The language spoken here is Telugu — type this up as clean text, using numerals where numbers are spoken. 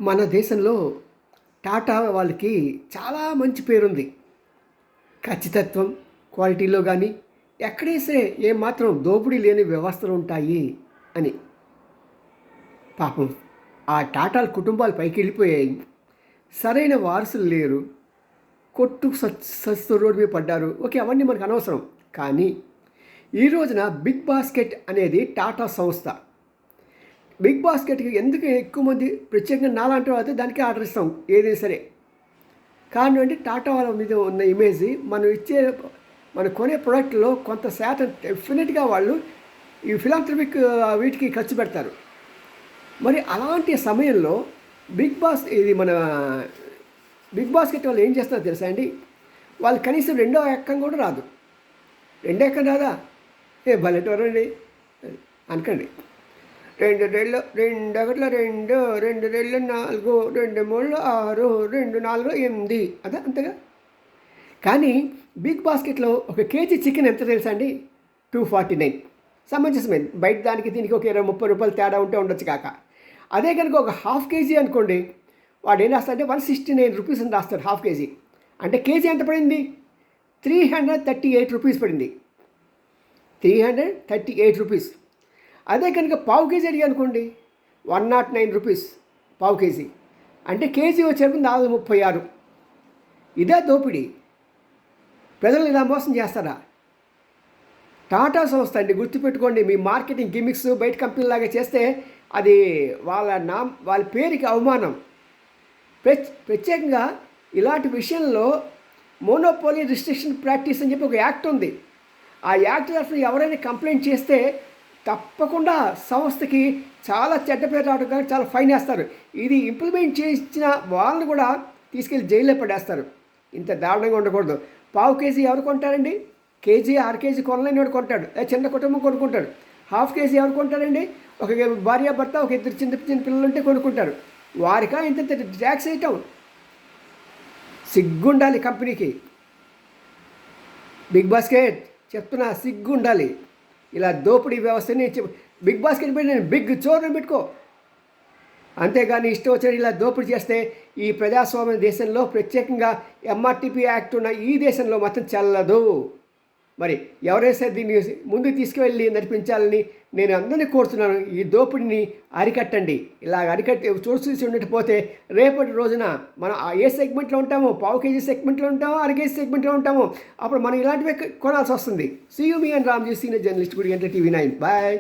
మన దేశంలో టాటా వాళ్ళకి చాలా మంచి పేరుంది. ఖచ్చితత్వం, క్వాలిటీలో కానీ ఎక్కడే సరే ఏమాత్రం దోపిడీ లేని వ్యవస్థలు ఉంటాయి అని. పాపం ఆ టాటాల కుటుంబాలు పైకి వెళ్ళిపోయాయి. సరైన వారసులు లేరు. కొట్టు సస్తు రోడ్డు మీద పడ్డారు. ఓకే, అవన్నీ మనకు అనవసరం. కానీ ఈ రోజున బిగ్ బాస్కెట్ అనేది టాటా సంస్థ. బిగ్ బాస్కెట్కి ఎందుకు ఎక్కువ మంది ప్రత్యేకంగా నాలాంటి అయితే దానికి ఆర్డర్ ఇస్తాం ఏదైనా సరే. కారణం అంటే టాటా వాళ్ళ మీద ఉన్న ఇమేజ్ మనం కొనే ప్రోడక్ట్లో కొంత శాతం డెఫినెట్గా వాళ్ళు ఈ ఫిలాంథ్రపిక్ వీటికి ఖర్చు పెడతారు. మరి అలాంటి సమయంలో మన బిగ్ బాస్కెట్ వాళ్ళు ఏం చేస్తారో తెలుసా అండి? వాళ్ళు కనీసం రెండో ఎక్కం కూడా రాదు. రెండో ఎక్కం రాదా? భలేటోరండి అనకండి. 2 రెళ్ళు 2 ఒకట్ల 2 2 రెళ్ళు 4 2 3 6 2 4 8 అదే అంతేగా. కానీ బిగ్ బాస్కెట్లో ఒక కేజీ చికెన్ ఎంత తెలుసా అండి? 249. సమంజసమైంది. బయట దానికి దీనికి ఒక 20-30 రూపాయలు తేడా ఉంటే ఉండొచ్చు కాక. అదే కనుక ఒక హాఫ్ కేజీ అనుకోండి, వాడు ఏం రాస్తాడంటే 169 రూపీస్ అని రాస్తాడు హాఫ్ కేజీ. అంటే కేజీ ఎంత పడింది? 338 రూపీస్ పడింది. 338 రూపీస్. అదే కనుక పావు కేజీ అడిగా అనుకోండి, 109 రూపీస్ పావు కేజీ. అంటే కేజీ వచ్చేప్పుడు 436. ఇదే దోపిడీ. ప్రజలు ఇలా మోసం చేస్తారా? టాటా సంస్థ అండి, గుర్తుపెట్టుకోండి. మీ మార్కెటింగ్ గిమిక్స్ బయట కంపెనీలాగా చేస్తే అది వాళ్ళ పేరుకి అవమానం. ప్రత్యేకంగా ఇలాంటి విషయంలో మోనోపోలీ రిస్ట్రిక్షన్ ప్రాక్టీస్ అని చెప్పి ఒక యాక్ట్ ఉంది. ఆ యాక్ట్ తరఫున ఎవరైనా కంప్లైంట్ చేస్తే తప్పకుండా సంస్థకి చాలా చెడ్డ పేరు రావడం కానీ చాలా ఫైన్ వేస్తారు. ఇది ఇంప్లిమెంట్ చేసిన వాళ్ళని కూడా తీసుకెళ్ళి జైల్లో పడేస్తారు. ఇంత దారుణంగా ఉండకూడదు. పావు కేజీ ఎవరు కొంటారండి? కేజీ 6 కేజీ కొనలేని వాడు కొంటాడు. చిన్న కుటుంబం కొనుక్కుంటాడు. హాఫ్ కేజీ ఎవరు కొంటారండి? ఒక భార్య భర్త, ఒక 2 చిన్న పిల్లలు ఉంటే కొనుక్కుంటారు. వారికా ఇంత ట్యాక్స్ వేయటం సిగ్గుండాలి కంపెనీకి. బిగ్ బాస్కెట్ చెప్తున్నా, సిగ్గుండాలి. ఇలా దోపిడీ వ్యవస్థని బిగ్ బాస్కెట్ పెట్టి నేను బిగ్ చోరుని పెట్టుకో. అంతేగాని ఇష్టం వచ్చిన ఇలా దోపిడీ చేస్తే ఈ ప్రజాస్వామ్య దేశంలో, ప్రత్యేకంగా ఎంఆర్టీపీ యాక్ట్ ఉన్న ఈ దేశంలో మాత్రం చెల్లదు. మరి ఎవరైతే దీన్ని ముందుకు తీసుకువెళ్ళి నడిపించాలని నేను అందరినీ కోరుతున్నాను. ఈ దోపిడీని అరికట్టండి. ఇలా అరికట్టి చూసి ఉండకపోతే రేపటి రోజున మనం ఏ సెగ్మెంట్లో ఉంటామో, పావు కేజీ సెగ్మెంట్లో ఉంటామో, అర కేజీ సెగ్మెంట్లో ఉంటామో, అప్పుడు మనం ఇలాంటివి కొనాల్సి వస్తుంది. సీ యూ మీ అండ్ రామ్జీ, సీనియర్ జర్నలిస్ట్, గుడి గంట TV9. బాయ్.